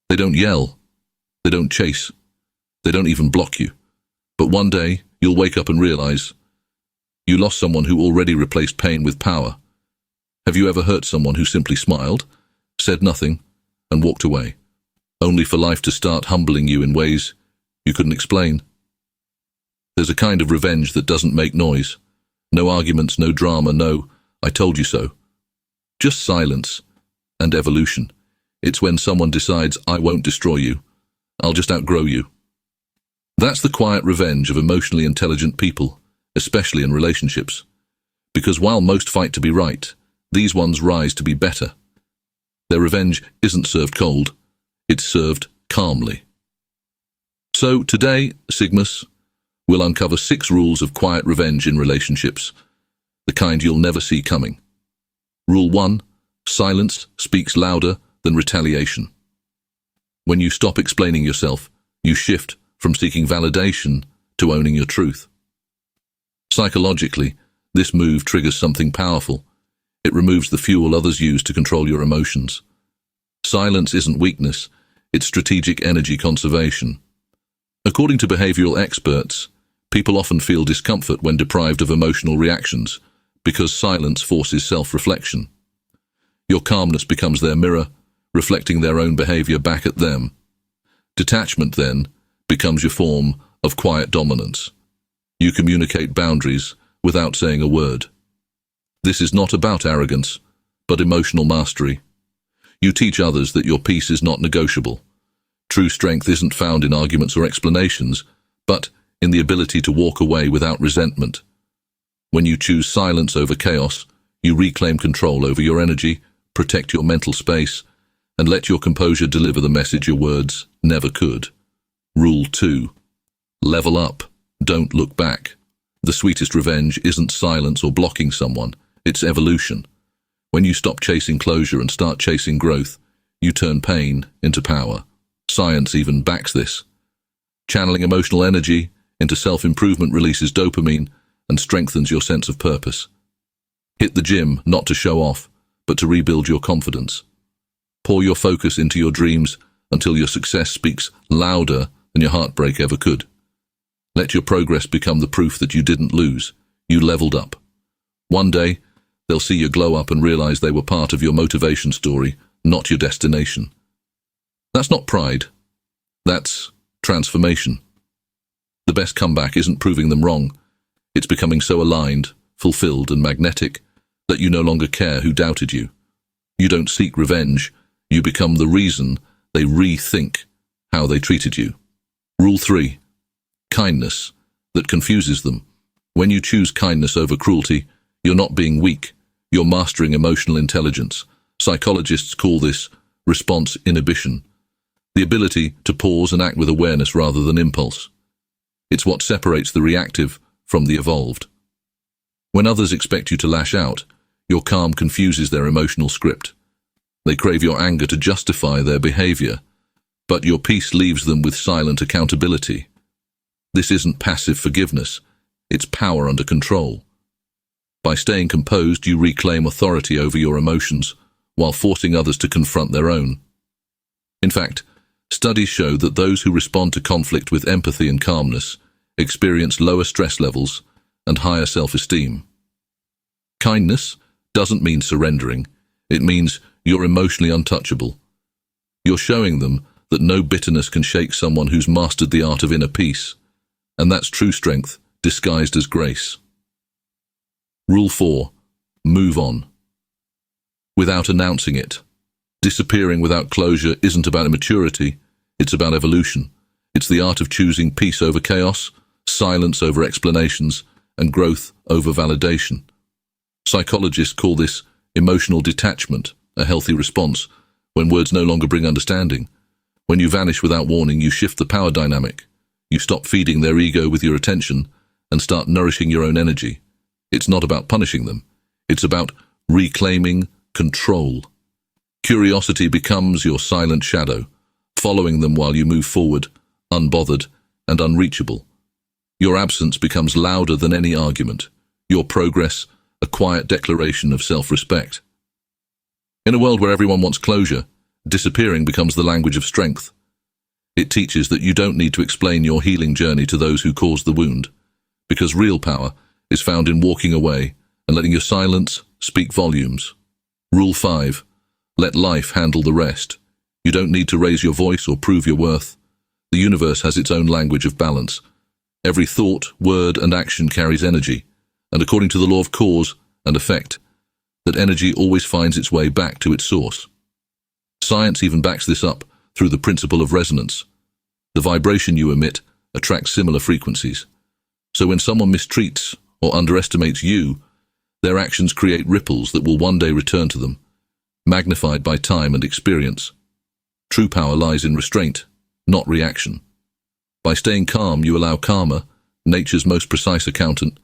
They don't yell. They don't chase. They don't even block you. But one day, you'll wake up and realize you lost someone who already replaced pain with power. Have you ever hurt someone who simply smiled, said nothing, and walked away, only for life to start humbling you in ways you couldn't explain? There's a kind of revenge that doesn't make noise. No arguments, no drama, no "I told you so." Just silence and evolution. It's when someone decides, "I won't destroy you. I'll just outgrow you." That's the quiet revenge of emotionally intelligent people, especially in relationships. Because while most fight to be right, these ones rise to be better. Their revenge isn't served cold, it's served calmly. So today, Sigmas, we'll uncover 6 rules of quiet revenge in relationships, the kind you'll never see coming. Rule 1, silence speaks louder than retaliation. When you stop explaining yourself, you shift from seeking validation to owning your truth. Psychologically, this move triggers something powerful. It removes the fuel others use to control your emotions. Silence isn't weakness, it's strategic energy conservation. According to behavioral experts, people often feel discomfort when deprived of emotional reactions because silence forces self-reflection. Your calmness becomes their mirror, reflecting their own behavior back at them. Detachment, then, becomes your form of quiet dominance. You communicate boundaries without saying a word. This is not about arrogance, but emotional mastery. You teach others that your peace is not negotiable. True strength isn't found in arguments or explanations, but in the ability to walk away without resentment. When you choose silence over chaos, you reclaim control over your energy, protect your mental space, and let your composure deliver the message your words never could. Rule 2. Level up. Don't look back. The sweetest revenge isn't silence or blocking someone, it's evolution. When you stop chasing closure and start chasing growth, you turn pain into power. Science even backs this. Channeling emotional energy into self-improvement releases dopamine and strengthens your sense of purpose. Hit the gym not to show off, but to rebuild your confidence. Pour your focus into your dreams until your success speaks louder than your heartbreak ever could. Let your progress become the proof that you didn't lose, you leveled up. One day, they'll see you glow up and realize they were part of your motivation story, not your destination. That's not pride. That's transformation. The best comeback isn't proving them wrong. It's becoming so aligned, fulfilled, and magnetic that you no longer care who doubted you. You don't seek revenge. You become the reason they rethink how they treated you. Rule 3. Kindness that confuses them. When you choose kindness over cruelty, you're not being weak. You're mastering emotional intelligence. Psychologists call this response inhibition, the ability to pause and act with awareness rather than impulse. It's what separates the reactive from the evolved. When others expect you to lash out, your calm confuses their emotional script. They crave your anger to justify their behavior, but your peace leaves them with silent accountability. This isn't passive forgiveness, it's power under control. By staying composed, you reclaim authority over your emotions, while forcing others to confront their own. In fact, studies show that those who respond to conflict with empathy and calmness experience lower stress levels and higher self-esteem. Kindness doesn't mean surrendering, it means you're emotionally untouchable. You're showing them that no bitterness can shake someone who's mastered the art of inner peace, and that's true strength disguised as grace. Rule 4. Move on. Without announcing it. Disappearing without closure isn't about immaturity, it's about evolution. It's the art of choosing peace over chaos, silence over explanations, and growth over validation. Psychologists call this emotional detachment, a healthy response when words no longer bring understanding. When you vanish without warning, you shift the power dynamic. You stop feeding their ego with your attention and start nourishing your own energy. It's not about punishing them. It's about reclaiming control. Curiosity becomes your silent shadow, following them while you move forward, unbothered and unreachable. Your absence becomes louder than any argument. Your progress, a quiet declaration of self-respect. In a world where everyone wants closure, Disappearing becomes the language of strength. It teaches that you don't need to explain your healing journey to those who caused the wound, because real power is found in walking away and letting your silence speak volumes. Rule 5. Let life handle the rest. You don't need to raise your voice or prove your worth. The universe has its own language of balance. Every thought, word, and action carries energy, and according to the law of cause and effect, that energy always finds its way back to its source. Science even backs this up through the principle of resonance. The vibration you emit attracts similar frequencies. So when someone mistreats or underestimates you, their actions create ripples that will one day return to them, magnified by time and experience. True power lies in restraint, not reaction. By staying calm, you allow karma, nature's most precise accountant,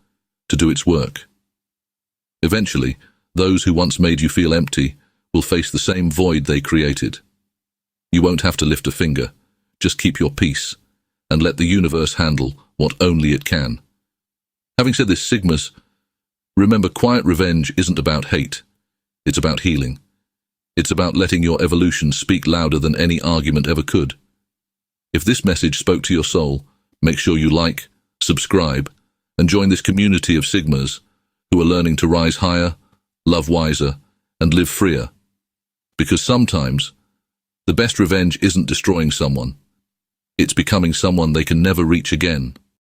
to do its work. Eventually, those who once made you feel empty will face the same void they created. You won't have to lift a finger, just keep your peace, and let the universe handle what only it can. Having said this, Sigmas, remember, quiet revenge isn't about hate. It's about healing. It's about letting your evolution speak louder than any argument ever could. If this message spoke to your soul, make sure you like, subscribe, and join this community of Sigmas who are learning to rise higher, love wiser, and live freer. Because sometimes, the best revenge isn't destroying someone. It's becoming someone they can never reach again.